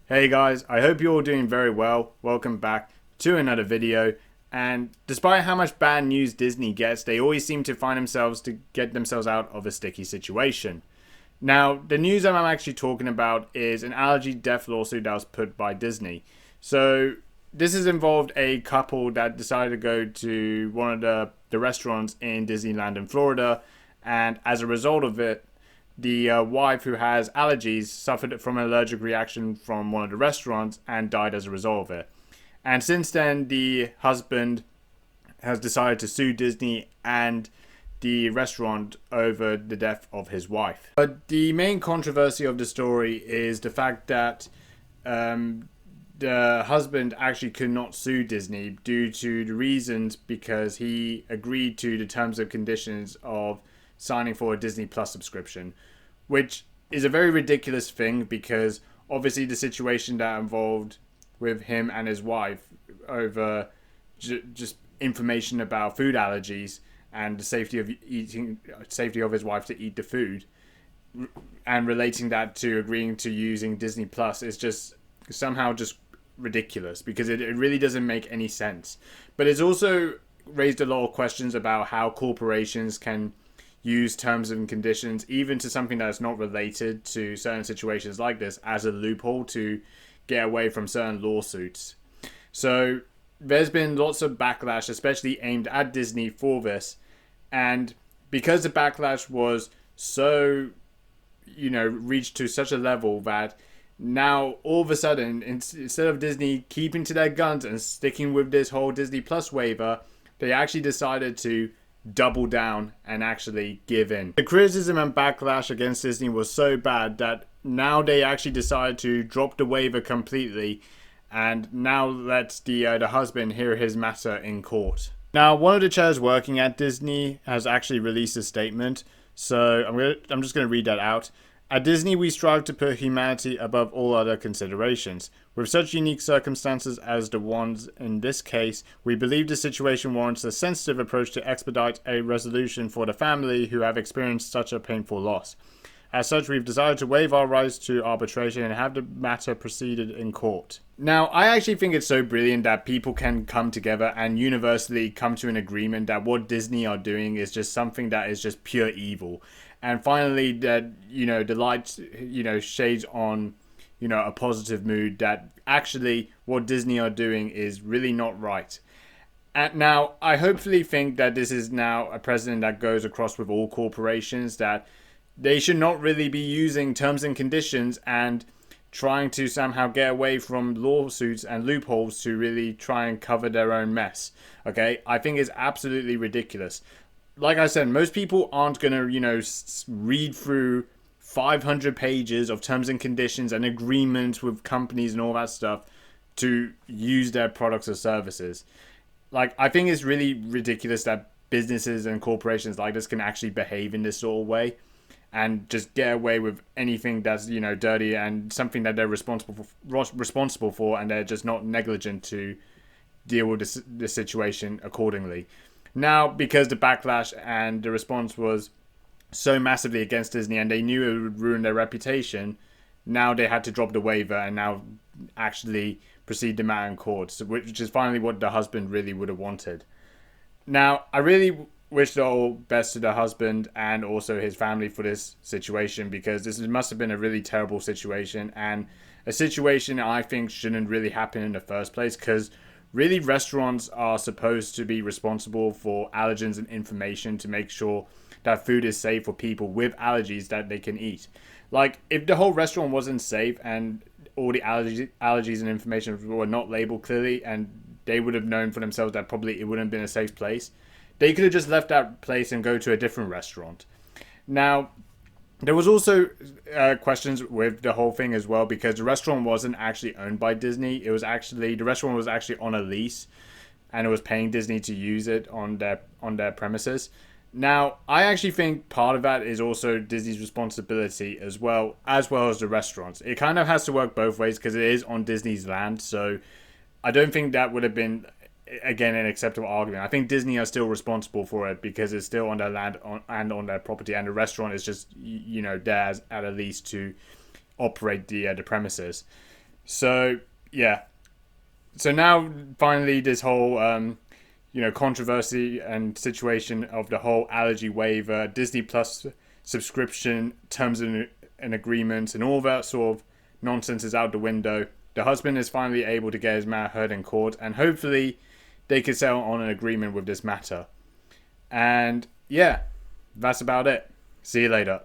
Hey guys, I hope you're all doing very well. Welcome back to another video. And despite how much bad news Disney gets, they always seem to find themselves to get themselves out of a sticky situation. Now, the news that I'm actually talking about is an allergy death lawsuit that was put by Disney. So, this has involved a couple that decided to go to one of the restaurants in Disneyland in Florida, and as a result of it, the wife who has allergies suffered from an allergic reaction from one of the restaurants and died as a result of it. And since then, the husband has decided to sue Disney and the restaurant over the death of his wife. But the main controversy of the story is the fact that the husband actually could not sue Disney due to the reasons because he agreed to the terms and conditions of signing for a Disney Plus subscription, which is a very ridiculous thing because obviously the situation that involved with him and his wife over just information about food allergies and the safety of his wife to eat the food, and relating that to agreeing to using Disney Plus is just somehow just ridiculous because it really doesn't make any sense. But it's also raised a lot of questions about how corporations can use terms and conditions, even to something that's not related to certain situations like this, as a loophole to get away from certain lawsuits. So there's been lots of backlash, especially aimed at Disney for this. And because the backlash was so, reached to such a level that now all of a sudden, instead of Disney keeping to their guns and sticking with this whole Disney Plus waiver, they actually decided to double down and actually give in. The criticism and backlash against Disney was so bad that now they actually decided to drop the waiver completely and now let the husband hear his matter in court. Now, one of the chairs working at Disney has actually released a statement, so I'm just going to read that out. At Disney, we strive to put humanity above all other considerations. With such unique circumstances as the ones in this case, we believe the situation warrants a sensitive approach to expedite a resolution for the family who have experienced such a painful loss. As such, we've decided to waive our rights to arbitration and have the matter proceeded in court. Now, I actually think it's so brilliant that people can come together and universally come to an agreement that what Disney are doing is just something that is just pure evil. And finally, that, the light, shades on, a positive mood that actually what Disney are doing is really not right. And now, I hopefully think that this is now a precedent that goes across with all corporations, that they should not really be using terms and conditions and trying to somehow get away from lawsuits and loopholes to really try and cover their own mess. Okay, I think it's absolutely ridiculous. Like I said, most people aren't going to, read through 500 pages of terms and conditions and agreements with companies and all that stuff to use their products or services. Like, I think it's really ridiculous that businesses and corporations like this can actually behave in this sort of way and just get away with anything that's, dirty and something that they're responsible for, and they're just not negligent to deal with the situation accordingly. Now, because the backlash and the response was so massively against Disney and they knew it would ruin their reputation, now they had to drop the waiver and now actually proceed the matter in court, which is finally what the husband really would have wanted. Now, I really wish the all best to the husband and also his family for this situation, because this must have been a really terrible situation and a situation I think shouldn't really happen in the first place, because really, restaurants are supposed to be responsible for allergens and information to make sure that food is safe for people with allergies that they can eat. Like, if the whole restaurant wasn't safe and all the allergies and information were not labeled clearly and they would have known for themselves that probably it wouldn't have been a safe place, they could have just left that place and go to a different restaurant. Now, there was also questions with the whole thing as well, because the restaurant wasn't actually owned by Disney. The restaurant was actually on a lease, and it was paying Disney to use it on their premises. Now, I actually think part of that is also Disney's responsibility as well as the restaurants. It kind of has to work both ways because it is on Disney's land, so I don't think that would have been, again, an acceptable argument. I think Disney are still responsible for it because it's still on their land and on their property, and the restaurant is just, there at a least to operate the premises. So yeah, so now finally this whole controversy and situation of the whole allergy waiver, Disney Plus subscription terms and agreements, and all that sort of nonsense is out the window. The husband is finally able to get his matter heard in court, and hopefully they can settle on an agreement with this matter. And yeah, that's about it. See you later.